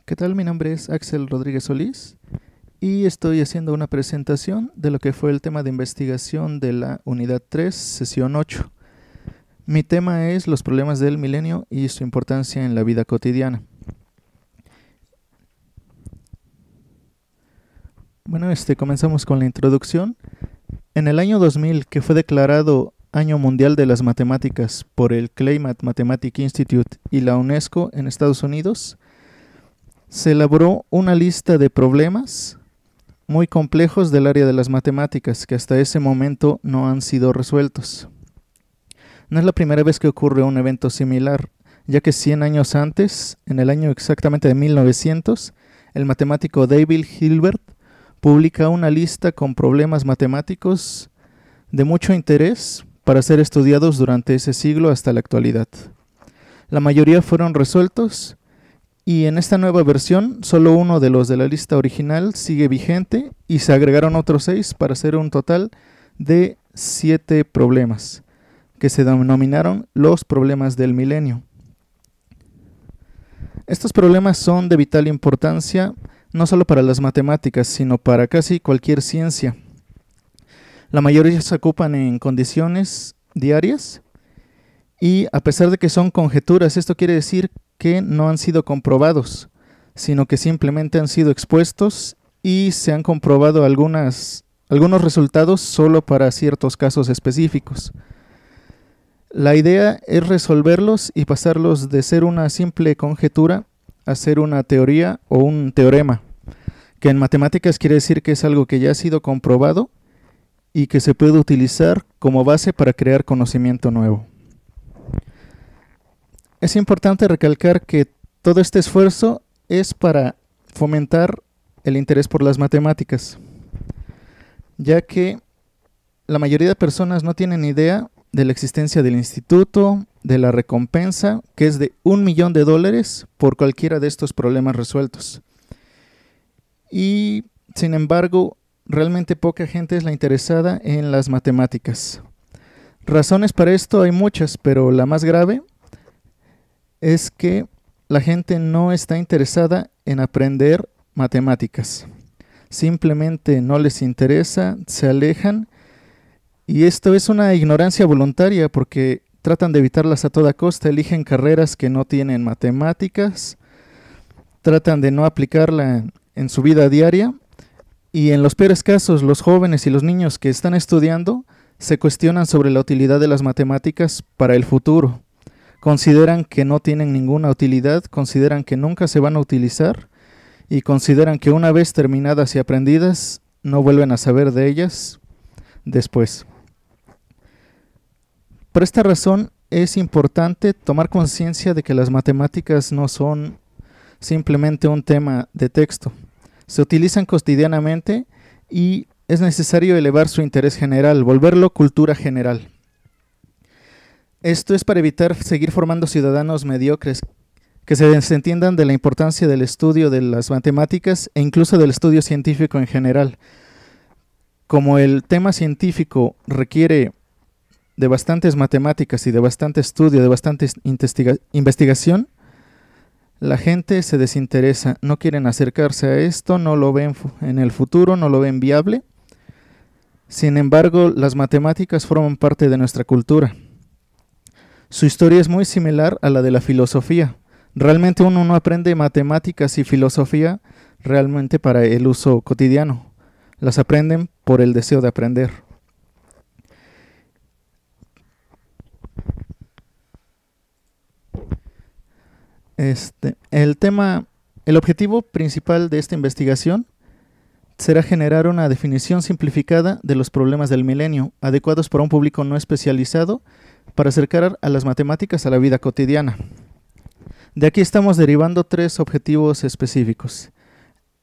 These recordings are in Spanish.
¿Qué tal? Mi nombre es Axel Rodríguez Solís y estoy haciendo una presentación de lo que fue el tema de investigación de la Unidad 3, Sesión 8. Mi tema es los problemas del milenio y su importancia en la vida cotidiana. Bueno, comenzamos con la introducción. En el año 2000, que fue declarado Año Mundial de las Matemáticas por el Climate Mathematics Institute y la UNESCO en Estados Unidos, se elaboró una lista de problemas muy complejos del área de las matemáticas que hasta ese momento no han sido resueltos. No es la primera vez que ocurre un evento similar, ya que 100 años antes, en el año exactamente de 1900, el matemático David Hilbert publica una lista con problemas matemáticos de mucho interés para ser estudiados durante ese siglo hasta la actualidad. La mayoría fueron resueltos y en esta nueva versión solo uno de los de la lista original sigue vigente y se agregaron otros 6 para hacer un total de 7 problemas que se denominaron los problemas del milenio. Estos problemas son de vital importancia no solo para las matemáticas, sino para casi cualquier ciencia. La mayoría se ocupan en condiciones diarias y a pesar de que son conjeturas, esto quiere decir que no han sido comprobados, sino que simplemente han sido expuestos y se han comprobado algunos resultados solo para ciertos casos específicos. La idea es resolverlos y pasarlos de ser una simple conjetura a ser una teoría o un teorema, que en matemáticas quiere decir que es algo que ya ha sido comprobado y que se puede utilizar como base para crear conocimiento nuevo. Es importante recalcar que todo este esfuerzo es para fomentar el interés por las matemáticas, ya que la mayoría de personas no tienen idea de la existencia del instituto, de la recompensa, que es de $1 millón por cualquiera de estos problemas resueltos. Y, sin embargo, realmente poca gente es la interesada en las matemáticas. Razones para esto hay muchas, pero la más grave es que la gente no está interesada en aprender matemáticas. Simplemente no les interesa, se alejan, y esto es una ignorancia voluntaria porque tratan de evitarlas a toda costa, eligen carreras que no tienen matemáticas, tratan de no aplicarla en su vida diaria, y en los peores casos, los jóvenes y los niños que están estudiando se cuestionan sobre la utilidad de las matemáticas para el futuro. Consideran que no tienen ninguna utilidad, consideran que nunca se van a utilizar y consideran que una vez terminadas y aprendidas no vuelven a saber de ellas después. Por esta razón es importante tomar conciencia de que las matemáticas no son simplemente un tema de texto. Se utilizan cotidianamente y es necesario elevar su interés general, volverlo cultura general. Esto es para evitar seguir formando ciudadanos mediocres que se desentiendan de la importancia del estudio de las matemáticas e incluso del estudio científico en general. Como el tema científico requiere de bastantes matemáticas y de bastante estudio, de bastante investigación, la gente se desinteresa, no quieren acercarse a esto, no lo ven en el futuro, no lo ven viable. Sin embargo, las matemáticas forman parte de nuestra cultura. Su historia es muy similar a la de la filosofía. Realmente uno no aprende matemáticas y filosofía realmente para el uso cotidiano. Las aprenden por el deseo de aprender. El objetivo principal de esta investigación será generar una definición simplificada de los problemas del milenio, adecuados para un público no especializado, para acercar a las matemáticas a la vida cotidiana. De aquí estamos derivando 3 objetivos específicos.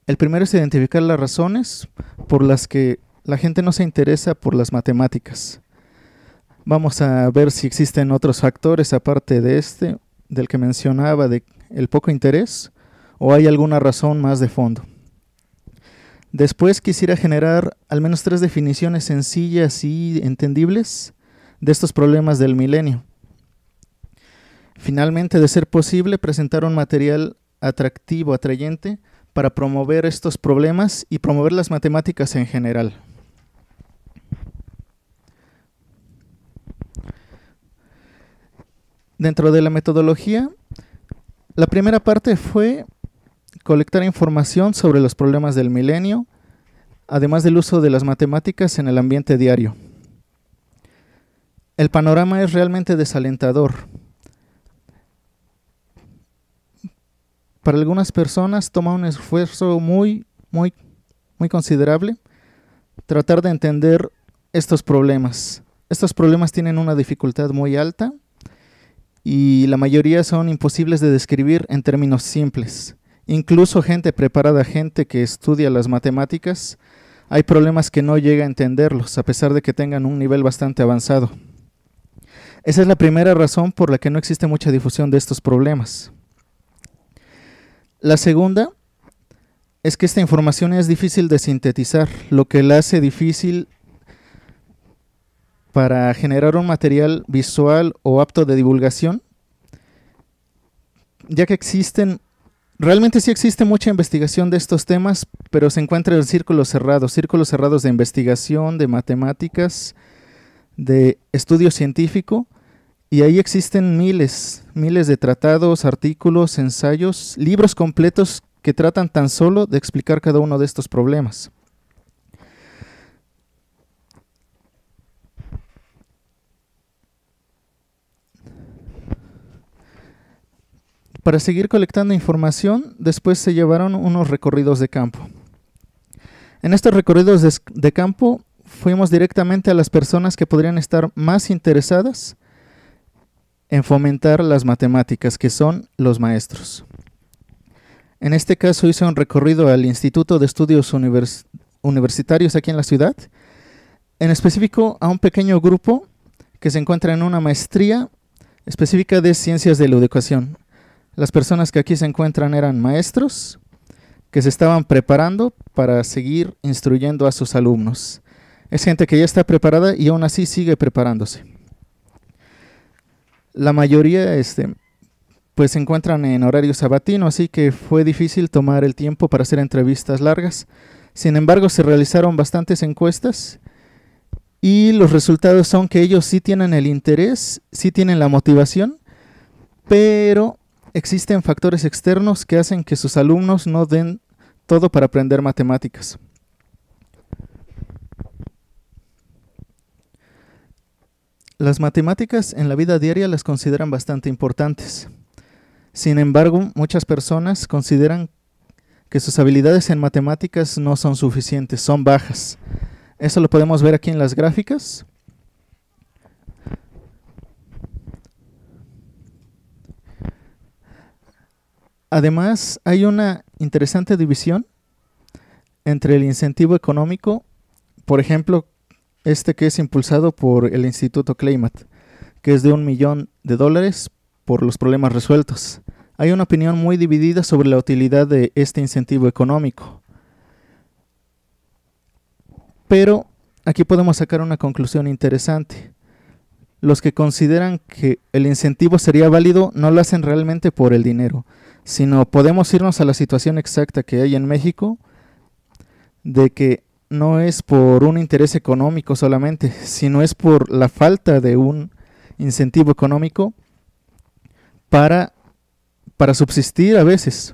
El primero es identificar las razones por las que la gente no se interesa por las matemáticas. Vamos a ver si existen otros factores aparte de del que mencionaba, de el poco interés, o hay alguna razón más de fondo. Después quisiera generar al menos 3 definiciones sencillas y entendibles de estos problemas del milenio. Finalmente, de ser posible, presentar un material atractivo, atrayente para promover estos problemas y promover las matemáticas en general. Dentro de la metodología, la primera parte fue colectar información sobre los problemas del milenio, además del uso de las matemáticas en el ambiente diario. El panorama es realmente desalentador. Para algunas personas toma un esfuerzo muy considerable tratar de entender estos problemas. Estos problemas tienen una dificultad muy alta y la mayoría son imposibles de describir en términos simples. Incluso gente preparada, gente que estudia las matemáticas, hay problemas que no llega a entenderlos, a pesar de que tengan un nivel bastante avanzado. Esa es la primera razón por la que no existe mucha difusión de estos problemas. La segunda es que esta información es difícil de sintetizar, lo que la hace difícil para generar un material visual o apto de divulgación, ya que realmente sí existe mucha investigación de estos temas, pero se encuentra en círculos cerrados de investigación, de matemáticas, de estudio científico, y ahí existen miles de tratados, artículos, ensayos, libros completos que tratan tan solo de explicar cada uno de estos problemas. Para seguir colectando información, después se llevaron unos recorridos de campo. En estos recorridos de campo fuimos directamente a las personas que podrían estar más interesadas en fomentar las matemáticas, que son los maestros. En este caso hice un recorrido al Instituto de Estudios Universitarios aquí en la ciudad, en específico a un pequeño grupo que se encuentra en una maestría específica de Ciencias de la Educación. Las personas que aquí se encuentran eran maestros que se estaban preparando para seguir instruyendo a sus alumnos. Es gente que ya está preparada y aún así sigue preparándose. La mayoría pues se encuentran en horario sabatino, así que fue difícil tomar el tiempo para hacer entrevistas largas. Sin embargo, se realizaron bastantes encuestas y los resultados son que ellos sí tienen el interés, sí tienen la motivación, pero existen factores externos que hacen que sus alumnos no den todo para aprender matemáticas. Las matemáticas en la vida diaria las consideran bastante importantes. Sin embargo, muchas personas consideran que sus habilidades en matemáticas no son suficientes, son bajas. Eso lo podemos ver aquí en las gráficas. Además, hay una interesante división entre el incentivo económico, por ejemplo, que es impulsado por el Instituto Claymat, que es de $1 millón por los problemas resueltos. Hay una opinión muy dividida sobre la utilidad de este incentivo económico. Pero aquí podemos sacar una conclusión interesante. Los que consideran que el incentivo sería válido no lo hacen realmente por el dinero, sino podemos irnos a la situación exacta que hay en México, de que no es por un interés económico solamente, sino es por la falta de un incentivo económico para subsistir a veces.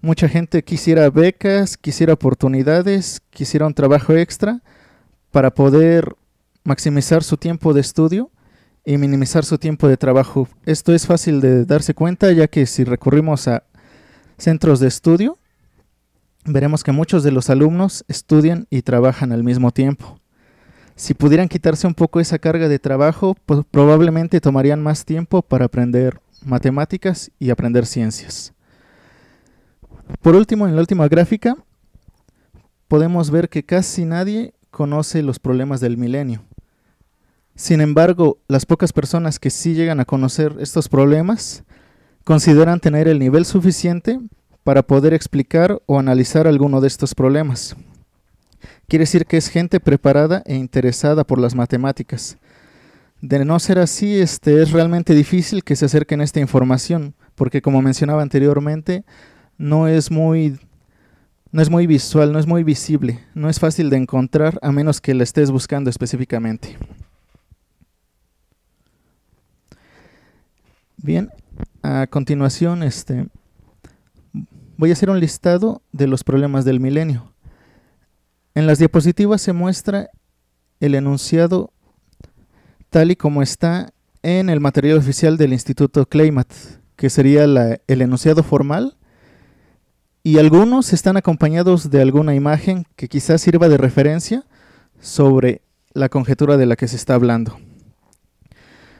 Mucha gente quisiera becas, quisiera oportunidades, quisiera un trabajo extra para poder maximizar su tiempo de estudio y minimizar su tiempo de trabajo. Esto es fácil de darse cuenta, ya que si recurrimos a centros de estudio, veremos que muchos de los alumnos estudian y trabajan al mismo tiempo. Si pudieran quitarse un poco esa carga de trabajo, pues probablemente tomarían más tiempo para aprender matemáticas y aprender ciencias. Por último, en la última gráfica, podemos ver que casi nadie conoce los problemas del milenio. Sin embargo, las pocas personas que sí llegan a conocer estos problemas consideran tener el nivel suficiente para poder explicar o analizar alguno de estos problemas. Quiere decir que es gente preparada e interesada por las matemáticas. De no ser así, es realmente difícil que se acerquen a esta información, porque como mencionaba anteriormente, no es muy visual, no es muy visible, no es fácil de encontrar a menos que la estés buscando específicamente. Bien, a continuación voy a hacer un listado de los problemas del milenio. En las diapositivas se muestra el enunciado tal y como está en el material oficial del Instituto Claymat, que sería el enunciado formal, y algunos están acompañados de alguna imagen que quizás sirva de referencia sobre la conjetura de la que se está hablando.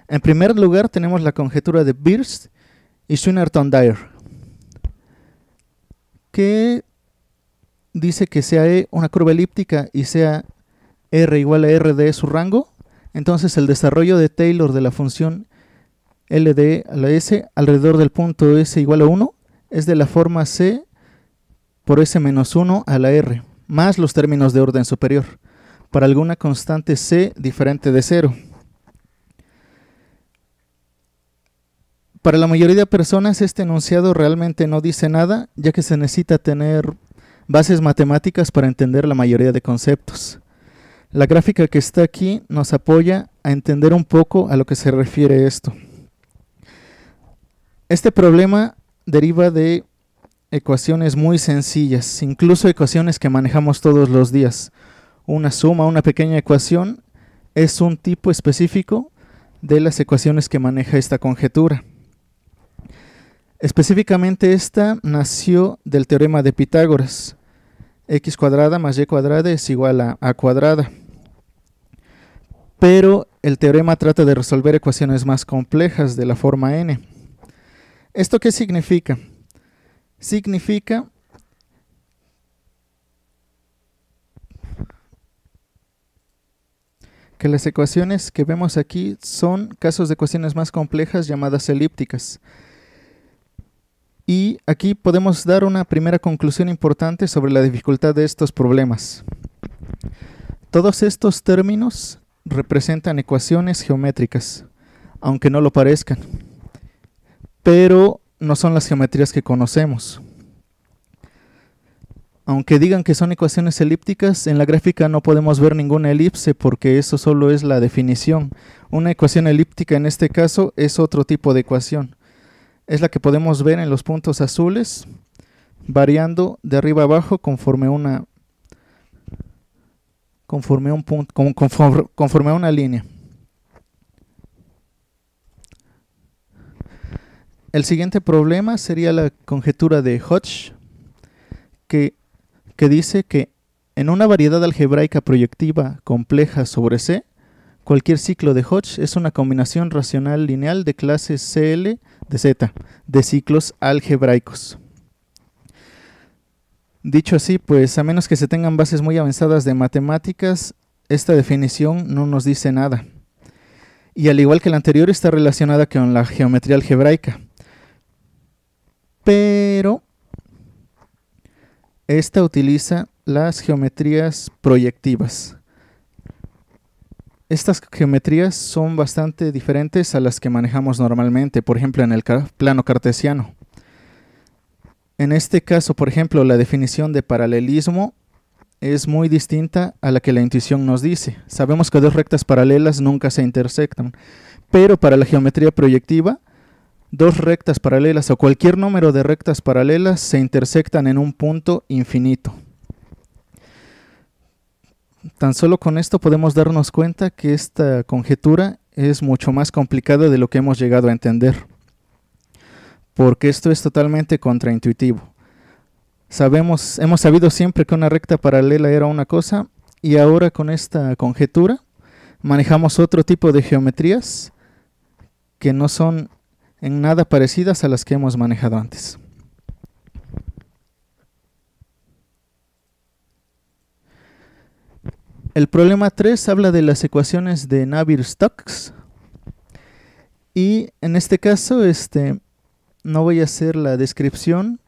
En primer lugar tenemos la conjetura de Beers y Swinnerton-Dyer, que dice que sea E una curva elíptica y sea R igual a R de su rango, entonces el desarrollo de Taylor de la función L de E a la S alrededor del punto S igual a 1 es de la forma C por S menos 1 a la R, más los términos de orden superior, para alguna constante C diferente de 0. Para la mayoría de personas este enunciado realmente no dice nada, ya que se necesita tener bases matemáticas para entender la mayoría de conceptos. La gráfica que está aquí nos apoya a entender un poco a lo que se refiere esto. Este problema deriva de ecuaciones muy sencillas, incluso ecuaciones que manejamos todos los días. Una suma, una pequeña ecuación, es un tipo específico de las ecuaciones que maneja esta conjetura. Específicamente esta nació del teorema de Pitágoras. X cuadrada más y cuadrada es igual a a cuadrada. Pero el teorema trata de resolver ecuaciones más complejas de la forma n. ¿Esto qué significa? Significa que las ecuaciones que vemos aquí son casos de ecuaciones más complejas llamadas elípticas. Y aquí podemos dar una primera conclusión importante sobre la dificultad de estos problemas. Todos estos términos representan ecuaciones geométricas, aunque no lo parezcan, pero no son las geometrías que conocemos. Aunque digan que son ecuaciones elípticas, en la gráfica no podemos ver ninguna elipse porque eso solo es la definición. Una ecuación elíptica en este caso es otro tipo de ecuación. Es la que podemos ver en los puntos azules, variando de arriba a abajo conforme a una línea. El siguiente problema sería la conjetura de Hodge, que dice que en una variedad algebraica proyectiva compleja sobre C, cualquier ciclo de Hodge es una combinación racional lineal de clase CL de Z, de ciclos algebraicos. Dicho así, pues a menos que se tengan bases muy avanzadas de matemáticas, esta definición no nos dice nada. Y al igual que la anterior, está relacionada con la geometría algebraica. Pero esta utiliza las geometrías proyectivas. Estas geometrías son bastante diferentes a las que manejamos normalmente, por ejemplo en el plano cartesiano. En este caso, por ejemplo, la definición de paralelismo es muy distinta a la que la intuición nos dice. Sabemos que dos rectas paralelas nunca se intersectan, pero para la geometría proyectiva, dos rectas paralelas o cualquier número de rectas paralelas se intersectan en un punto infinito. Tan solo con esto podemos darnos cuenta que esta conjetura es mucho más complicada de lo que hemos llegado a entender, porque esto es totalmente contraintuitivo. Hemos sabido siempre que una recta paralela era una cosa, y ahora con esta conjetura manejamos otro tipo de geometrías que no son en nada parecidas a las que hemos manejado antes. El problema 3 habla de las ecuaciones de Navier-Stokes, y en este caso no voy a hacer la descripción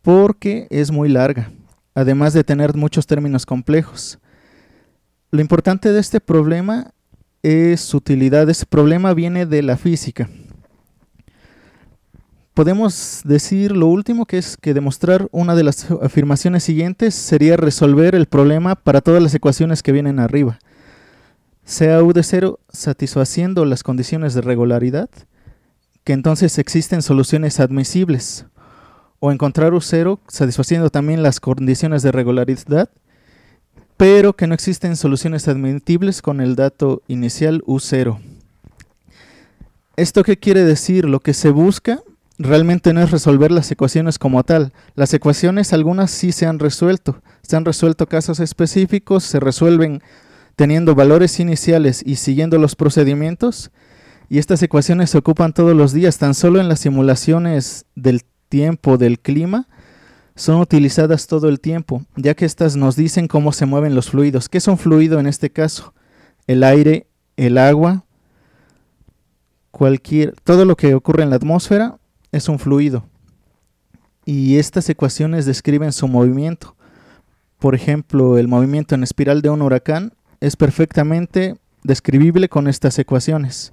porque es muy larga, además de tener muchos términos complejos. Lo importante de este problema es su utilidad. Este problema viene de la física. podemos decir lo último, que es que demostrar una de las afirmaciones siguientes sería resolver el problema para todas las ecuaciones que vienen arriba. Sea U de 0 satisfaciendo las condiciones de regularidad, que entonces existen soluciones admisibles. O encontrar U0 satisfaciendo también las condiciones de regularidad, pero que no existen soluciones admitibles con el dato inicial U0. ¿Esto qué quiere decir? Lo que se busca realmente no es resolver las ecuaciones como tal. Las ecuaciones, algunas sí se han resuelto casos específicos, se resuelven teniendo valores iniciales y siguiendo los procedimientos, y estas ecuaciones se ocupan todos los días. Tan solo en las simulaciones del tiempo, del clima, son utilizadas todo el tiempo, ya que estas nos dicen cómo se mueven los fluidos. ¿Qué es un fluido en este caso? El aire, el agua, todo lo que ocurre en la atmósfera es un fluido. Y estas ecuaciones describen su movimiento. Por ejemplo, el movimiento en espiral de un huracán es perfectamente describible con estas ecuaciones.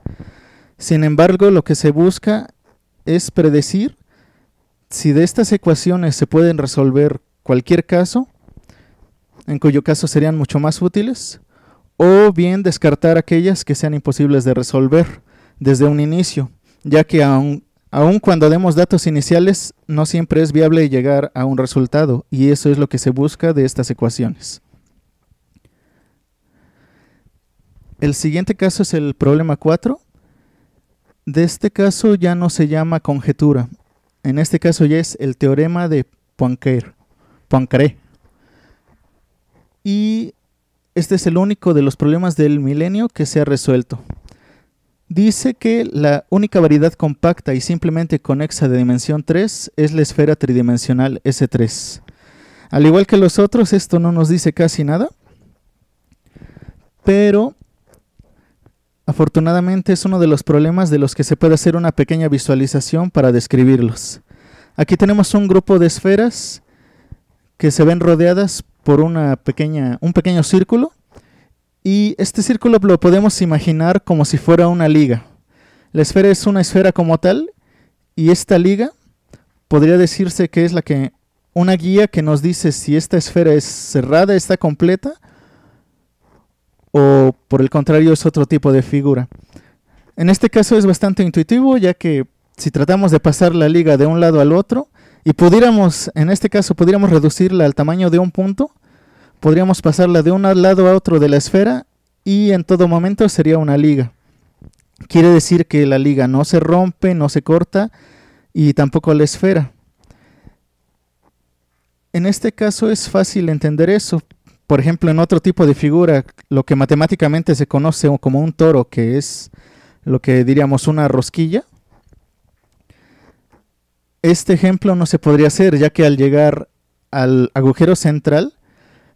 Sin embargo, lo que se busca es predecir si de estas ecuaciones se pueden resolver cualquier caso, en cuyo caso serían mucho más útiles, o bien descartar aquellas que sean imposibles de resolver desde un inicio, ya que aun cuando demos datos iniciales, no siempre es viable llegar a un resultado, y eso es lo que se busca de estas ecuaciones. El siguiente caso es el problema 4. De este caso ya no se llama conjetura. En este caso ya es el teorema de Poincaré. Y este es el único de los problemas del milenio que se ha resuelto. Dice que la única variedad compacta y simplemente conexa de dimensión 3 es la esfera tridimensional S3. Al igual que los otros, esto no nos dice casi nada, pero afortunadamente es uno de los problemas de los que se puede hacer una pequeña visualización para describirlos. Aquí tenemos un grupo de esferas que se ven rodeadas por un pequeño círculo, y este círculo lo podemos imaginar como si fuera una liga. La esfera es una esfera como tal, y esta liga podría decirse que es una guía que nos dice si esta esfera es cerrada, está completa, o por el contrario es otro tipo de figura. En este caso es bastante intuitivo, ya que si tratamos de pasar la liga de un lado al otro, y en este caso pudiéramos reducirla al tamaño de un punto, podríamos pasarla de un lado a otro de la esfera y en todo momento sería una liga. Quiere decir que la liga no se rompe, no se corta, y tampoco la esfera. En este caso es fácil entender eso. Por ejemplo, en otro tipo de figura, lo que matemáticamente se conoce como un toro, que es lo que diríamos una rosquilla, este ejemplo no se podría hacer, ya que al llegar al agujero central,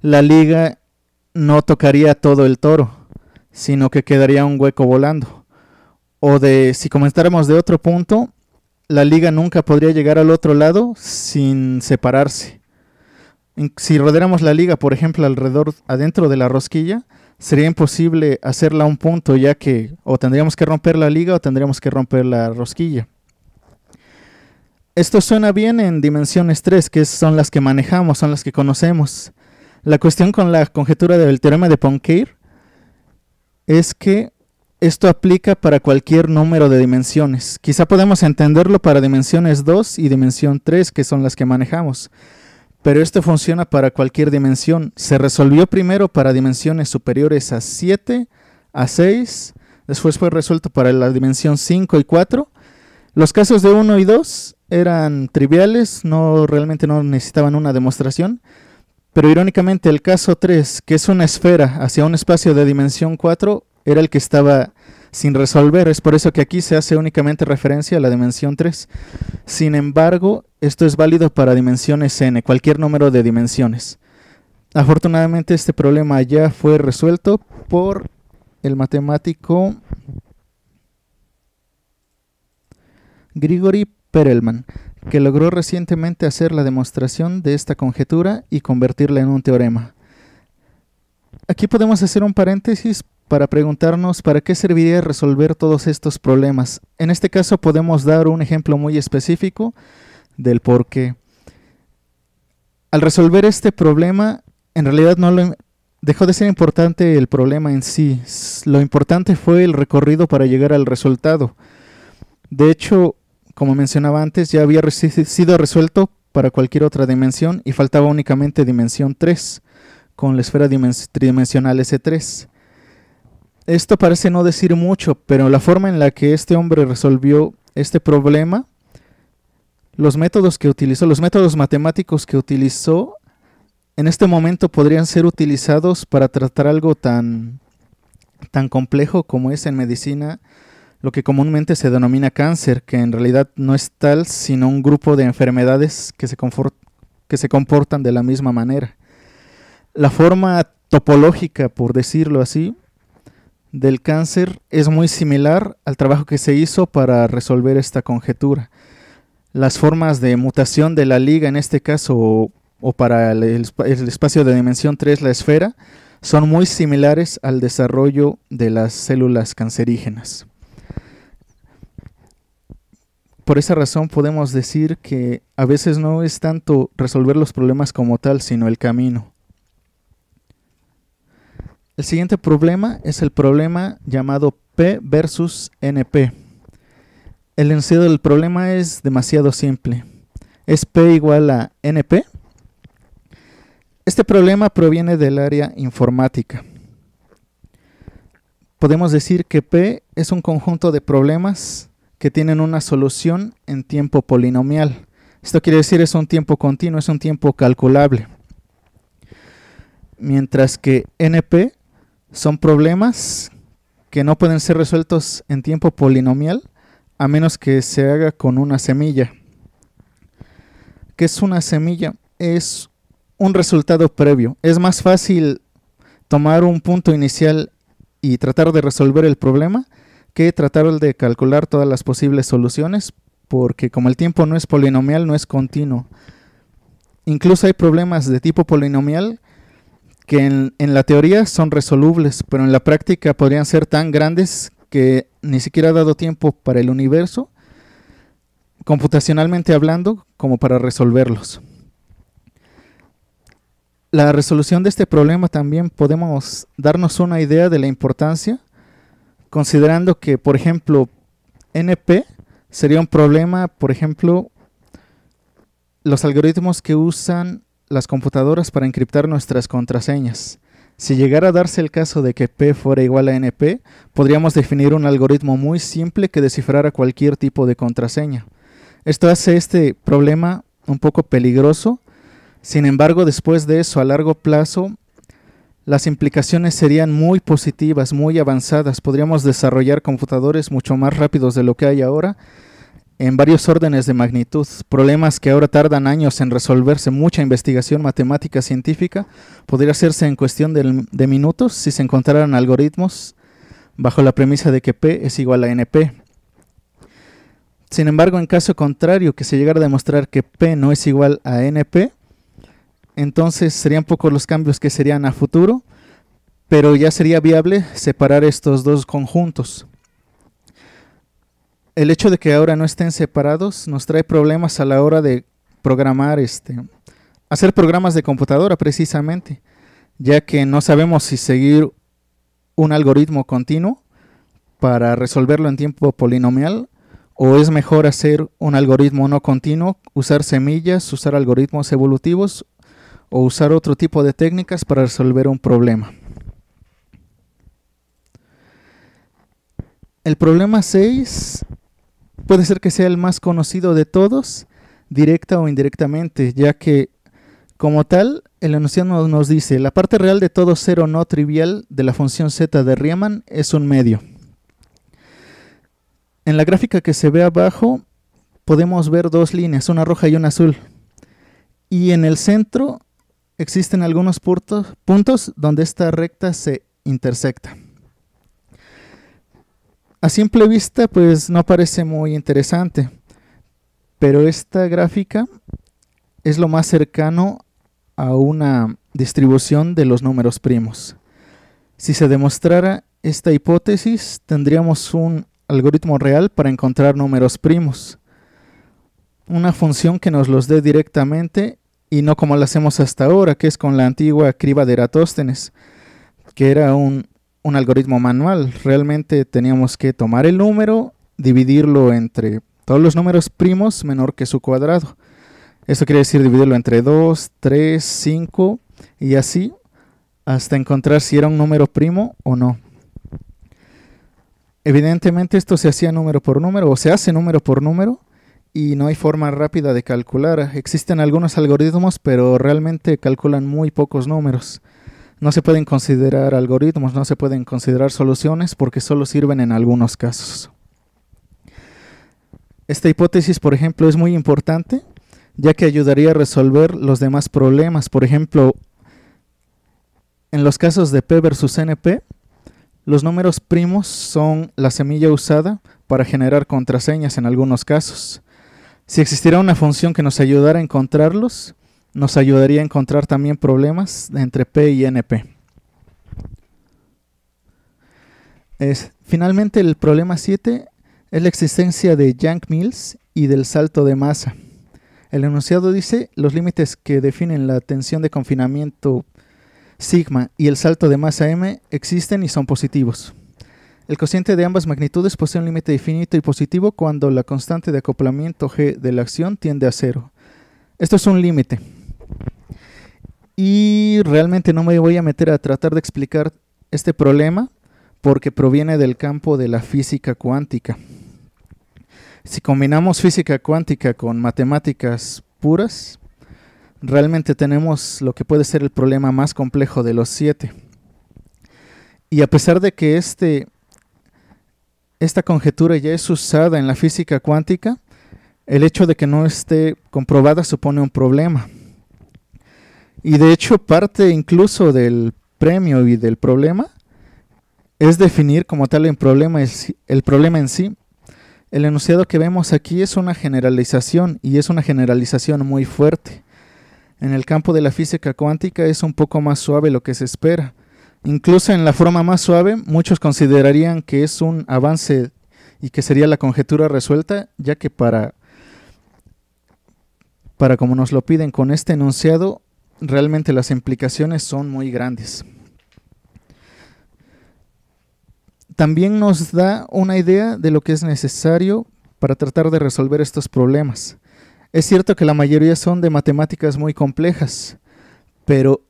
la liga no tocaría todo el toro, sino que quedaría un hueco volando. O si comentáramos de otro punto, la liga nunca podría llegar al otro lado sin separarse. Si rodeáramos la liga, por ejemplo, adentro de la rosquilla, sería imposible hacerla a un punto, ya que o tendríamos que romper la liga o tendríamos que romper la rosquilla. Esto suena bien en dimensiones 3, que son las que manejamos, son las que conocemos. La cuestión con la conjetura del teorema de Poincare es que esto aplica para cualquier número de dimensiones. Quizá podemos entenderlo para dimensiones 2 y dimensión 3, que son las que manejamos. Pero esto funciona para cualquier dimensión. Se resolvió primero para dimensiones superiores a 7, a 6. Después fue resuelto para la dimensión 5 y 4. Los casos de 1 y 2 eran triviales, realmente no necesitaban una demostración. Pero irónicamente el caso 3, que es una esfera hacia un espacio de dimensión 4, era el que estaba sin resolver. Es por eso que aquí se hace únicamente referencia a la dimensión 3. Sin embargo, esto es válido para dimensiones n, cualquier número de dimensiones. Afortunadamente este problema ya fue resuelto por el matemático Grigori Perelman, que logró recientemente hacer la demostración de esta conjetura y convertirla en un teorema. Aquí podemos hacer un paréntesis para preguntarnos para qué serviría resolver todos estos problemas. En este caso podemos dar un ejemplo muy específico del por qué. Al resolver este problema, en realidad dejó de ser importante el problema en sí. Lo importante fue el recorrido para llegar al resultado. De hecho, como mencionaba antes, ya había sido resuelto para cualquier otra dimensión y faltaba únicamente dimensión 3 con la esfera tridimensional S3. Esto parece no decir mucho, pero la forma en la que este hombre resolvió este problema, los métodos matemáticos que utilizó, en este momento podrían ser utilizados para tratar algo tan complejo como es en medicina lo que comúnmente se denomina cáncer, que en realidad no es tal, sino un grupo de enfermedades que se comportan de la misma manera. La forma topológica, por decirlo así, del cáncer es muy similar al trabajo que se hizo para resolver esta conjetura. Las formas de mutación de la liga, en este caso, o para el espacio de dimensión 3, la esfera, son muy similares al desarrollo de las células cancerígenas. Por esa razón podemos decir que a veces no es tanto resolver los problemas como tal, sino el camino. El siguiente problema es el problema llamado P versus NP. El enunciado del problema es demasiado simple. Es P igual a NP. Este problema proviene del área informática. Podemos decir que P es un conjunto de problemas que tienen una solución en tiempo polinomial. Esto quiere decir es un tiempo continuo, es un tiempo calculable. Mientras que NP son problemas que no pueden ser resueltos en tiempo polinomial a menos que se haga con una semilla. ¿Qué es una semilla? Es un resultado previo. Es más fácil tomar un punto inicial y tratar de resolver el problema que tratar de calcular todas las posibles soluciones, porque como el tiempo no es polinomial, no es continuo. Incluso hay problemas de tipo polinomial que en la teoría son resolubles, pero en la práctica podrían ser tan grandes que ni siquiera ha dado tiempo para el universo, computacionalmente hablando, como para resolverlos. La resolución de este problema también podemos darnos una idea de la importancia, considerando que, por ejemplo, NP sería un problema, por ejemplo, los algoritmos que usan las computadoras para encriptar nuestras contraseñas. Si llegara a darse el caso de que P fuera igual a NP, podríamos definir un algoritmo muy simple que descifrara cualquier tipo de contraseña. Esto hace este problema un poco peligroso. Sin embargo, después de eso, a largo plazo, las implicaciones serían muy positivas, muy avanzadas. Podríamos desarrollar computadores mucho más rápidos de lo que hay ahora en varios órdenes de magnitud. Problemas que ahora tardan años en resolverse, mucha investigación matemática científica, podría hacerse en cuestión de minutos si se encontraran algoritmos bajo la premisa de que P es igual a NP. Sin embargo, en caso contrario, que se llegara a demostrar que P no es igual a NP, entonces serían pocos los cambios que serían a futuro, pero ya sería viable separar estos dos conjuntos. El hecho de que ahora no estén separados nos trae problemas a la hora de programar, hacer programas de computadora precisamente, ya que no sabemos si seguir un algoritmo continuo para resolverlo en tiempo polinomial, o es mejor hacer un algoritmo no continuo, usar semillas, usar algoritmos evolutivos, o usar otro tipo de técnicas para resolver un problema. El problema 6 puede ser que sea el más conocido de todos, directa o indirectamente, ya que como tal, el enunciado nos dice: la parte real de todo cero no trivial de la función z de Riemann es un medio. En la gráfica que se ve abajo podemos ver dos líneas, una roja y una azul, y en el centro existen algunos puntos donde esta recta se intersecta. A simple vista, pues no parece muy interesante, pero esta gráfica es lo más cercano a una distribución de los números primos. Si se demostrara esta hipótesis tendríamos un algoritmo real para encontrar números primos. Una función que nos los dé directamente y no como lo hacemos hasta ahora, que es con la antigua criba de Eratóstenes, que era un algoritmo manual. Realmente teníamos que tomar el número, dividirlo entre todos los números primos menor que su cuadrado. Esto quiere decir dividirlo entre 2, 3, 5 y así hasta encontrar si era un número primo o no. Evidentemente esto se hacía número por número o se hace número por número y no hay forma rápida de calcular. Existen algunos algoritmos, pero realmente calculan muy pocos números. No se pueden considerar algoritmos, no se pueden considerar soluciones porque solo sirven en algunos casos. Esta hipótesis, por ejemplo, es muy importante, ya que ayudaría a resolver los demás problemas. Por ejemplo, en los casos de P versus NP, los números primos son la semilla usada para generar contraseñas en algunos casos. Si existiera una función que nos ayudara a encontrarlos, nos ayudaría a encontrar también problemas entre P y NP. Finalmente, el problema 7 es la existencia de Yang-Mills y del salto de masa. El enunciado dice: los límites que definen la tensión de confinamiento sigma y el salto de masa m existen y son positivos. El cociente de ambas magnitudes posee un límite infinito y positivo cuando la constante de acoplamiento g de la acción tiende a 0. Esto es un límite. Y realmente no me voy a meter a tratar de explicar este problema porque proviene del campo de la física cuántica. Si combinamos física cuántica con matemáticas puras, realmente tenemos lo que puede ser el problema más complejo de los 7. Y a pesar de que esta conjetura ya es usada en la física cuántica, el hecho de que no esté comprobada supone un problema. Y de hecho parte incluso del premio y del problema es definir como tal el problema en sí. El enunciado que vemos aquí es una generalización y es una generalización muy fuerte. En el campo de la física cuántica es un poco más suave lo que se espera. Incluso en la forma más suave, muchos considerarían que es un avance y que sería la conjetura resuelta, ya que para como nos lo piden con este enunciado, realmente las implicaciones son muy grandes. También nos da una idea de lo que es necesario para tratar de resolver estos problemas. Es cierto que la mayoría son de matemáticas muy complejas, pero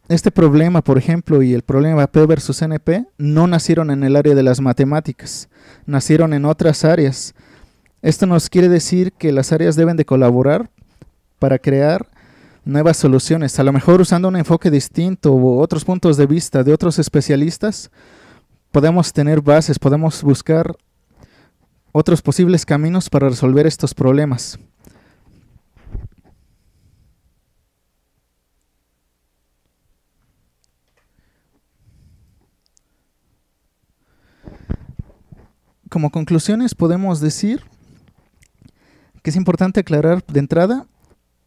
este problema, por ejemplo, y el problema P versus NP, no nacieron en el área de las matemáticas, nacieron en otras áreas. Esto nos quiere decir que las áreas deben de colaborar para crear nuevas soluciones, a lo mejor usando un enfoque distinto u otros puntos de vista de otros especialistas. Podemos tener bases, podemos buscar otros posibles caminos para resolver estos problemas. Como conclusiones podemos decir que es importante aclarar de entrada,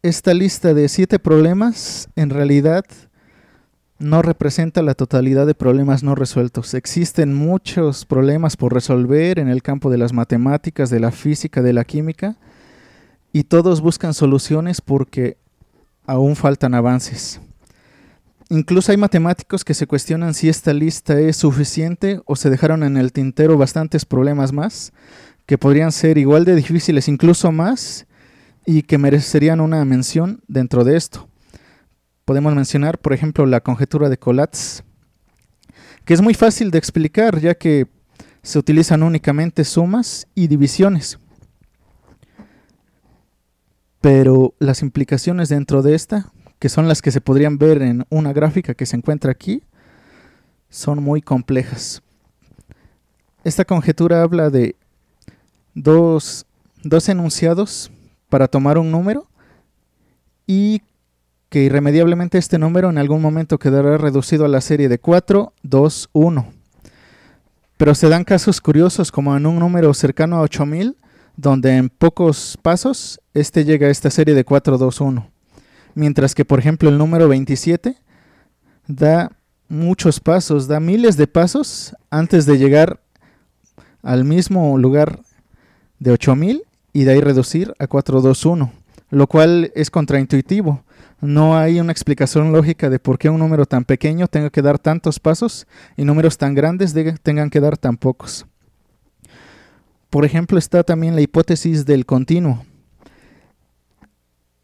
esta lista de 7 problemas en realidad no representa la totalidad de problemas no resueltos. Existen muchos problemas por resolver en el campo de las matemáticas, de la física, de la química, y todos buscan soluciones porque aún faltan avances. Incluso hay matemáticos que se cuestionan si esta lista es suficiente o se dejaron en el tintero bastantes problemas más que podrían ser igual de difíciles, incluso más, y que merecerían una mención dentro de esto. Podemos mencionar, por ejemplo, la conjetura de Collatz, que es muy fácil de explicar ya que se utilizan únicamente sumas y divisiones. Pero las implicaciones dentro de esta, que son las que se podrían ver en una gráfica que se encuentra aquí, son muy complejas. Esta conjetura habla de dos enunciados para tomar un número y que irremediablemente este número en algún momento quedará reducido a la serie de 4, 2, 1. Pero se dan casos curiosos como en un número cercano a 8000, donde en pocos pasos este llega a esta serie de 4, 2, 1. Mientras que, por ejemplo, el número 27 da muchos pasos, da miles de pasos antes de llegar al mismo lugar de 8000 y de ahí reducir a 421, lo cual es contraintuitivo. No hay una explicación lógica de por qué un número tan pequeño tenga que dar tantos pasos y números tan grandes tengan que dar tan pocos. Por ejemplo, está también la hipótesis del continuo.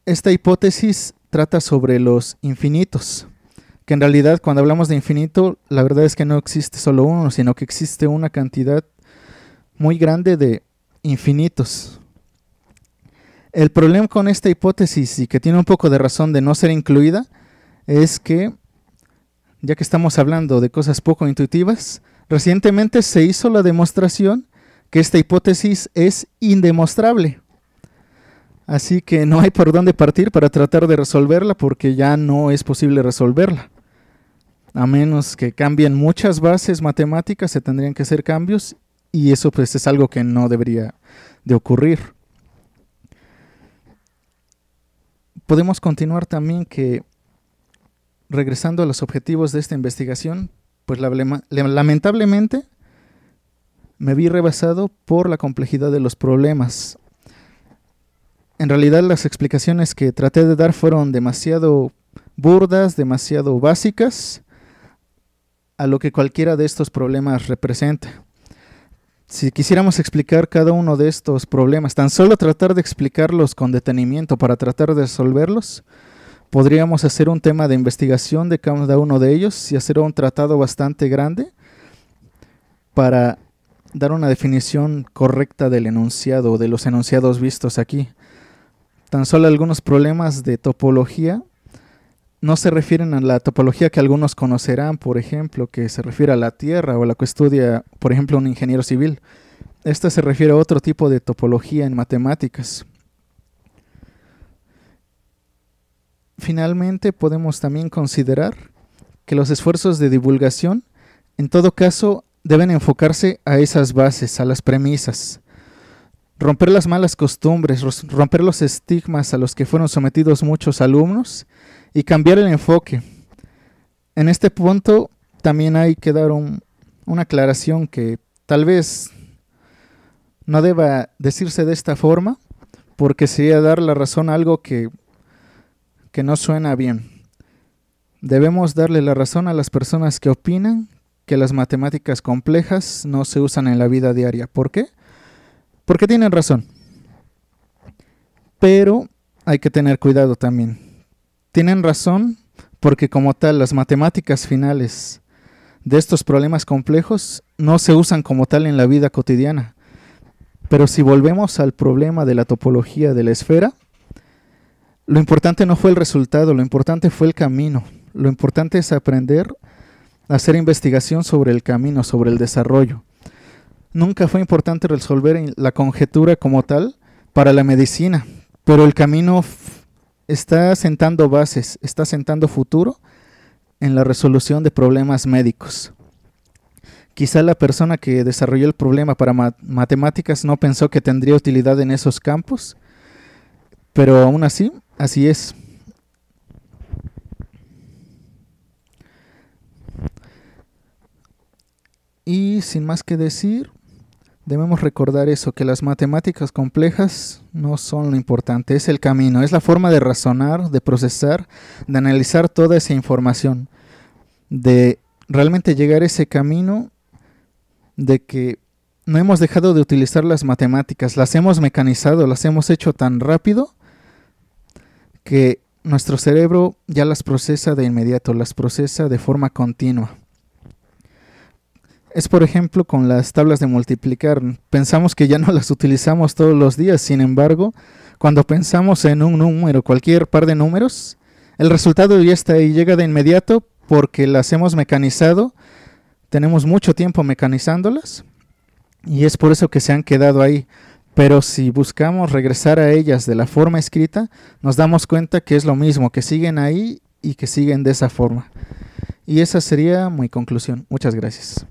Esta hipótesis trata sobre los infinitos, que en realidad cuando hablamos de infinito, la verdad es que no existe solo uno, sino que existe una cantidad muy grande de infinitos. El problema con esta hipótesis, y que tiene un poco de razón de no ser incluida, es que, ya que estamos hablando de cosas poco intuitivas, recientemente se hizo la demostración que esta hipótesis es indemostrable. Así que no hay por dónde partir para tratar de resolverla, porque ya no es posible resolverla. A menos que cambien muchas bases matemáticas, se tendrían que hacer cambios, y eso pues es algo que no debería de ocurrir. Podemos continuar también que, regresando a los objetivos de esta investigación, pues lamentablemente me vi rebasado por la complejidad de los problemas. En realidad las explicaciones que traté de dar fueron demasiado burdas, demasiado básicas a lo que cualquiera de estos problemas representa. Si quisiéramos explicar cada uno de estos problemas, tan solo tratar de explicarlos con detenimiento para tratar de resolverlos, podríamos hacer un tema de investigación de cada uno de ellos y hacer un tratado bastante grande para dar una definición correcta del enunciado o de los enunciados vistos aquí. Tan solo algunos problemas de topología no se refieren a la topología que algunos conocerán, por ejemplo, que se refiere a la Tierra o a la que estudia, por ejemplo, un ingeniero civil. Esta se refiere a otro tipo de topología en matemáticas. Finalmente, podemos también considerar que los esfuerzos de divulgación, en todo caso, deben enfocarse a esas bases, a las premisas. Romper las malas costumbres, romper los estigmas a los que fueron sometidos muchos alumnos y cambiar el enfoque. En este punto también hay que dar una aclaración que tal vez no deba decirse de esta forma, porque sería dar la razón a algo que no suena bien. Debemos darle la razón a las personas que opinan que las matemáticas complejas no se usan en la vida diaria. ¿Por qué? Porque tienen razón. Pero hay que tener cuidado también. Tienen razón porque como tal las matemáticas finales de estos problemas complejos no se usan como tal en la vida cotidiana. Pero si volvemos al problema de la topología de la esfera, lo importante no fue el resultado, lo importante fue el camino. Lo importante es aprender a hacer investigación sobre el camino, sobre el desarrollo. Nunca fue importante resolver la conjetura como tal para la medicina, pero el camino está sentando bases, está sentando futuro en la resolución de problemas médicos. Quizá la persona que desarrolló el problema para matemáticas no pensó que tendría utilidad en esos campos, pero aún así, así es. Y sin más que decir, debemos recordar eso, que las matemáticas complejas no son lo importante, es el camino, es la forma de razonar, de procesar, de analizar toda esa información, de realmente llegar a ese camino de que no hemos dejado de utilizar las matemáticas, las hemos mecanizado, las hemos hecho tan rápido que nuestro cerebro ya las procesa de inmediato, las procesa de forma continua. Es por ejemplo con las tablas de multiplicar. Pensamos que ya no las utilizamos todos los días, sin embargo, cuando pensamos en un número, cualquier par de números, el resultado ya está ahí, llega de inmediato porque las hemos mecanizado, tenemos mucho tiempo mecanizándolas y es por eso que se han quedado ahí. Pero si buscamos regresar a ellas de la forma escrita, nos damos cuenta que es lo mismo, que siguen ahí y que siguen de esa forma. Y esa sería mi conclusión. Muchas gracias.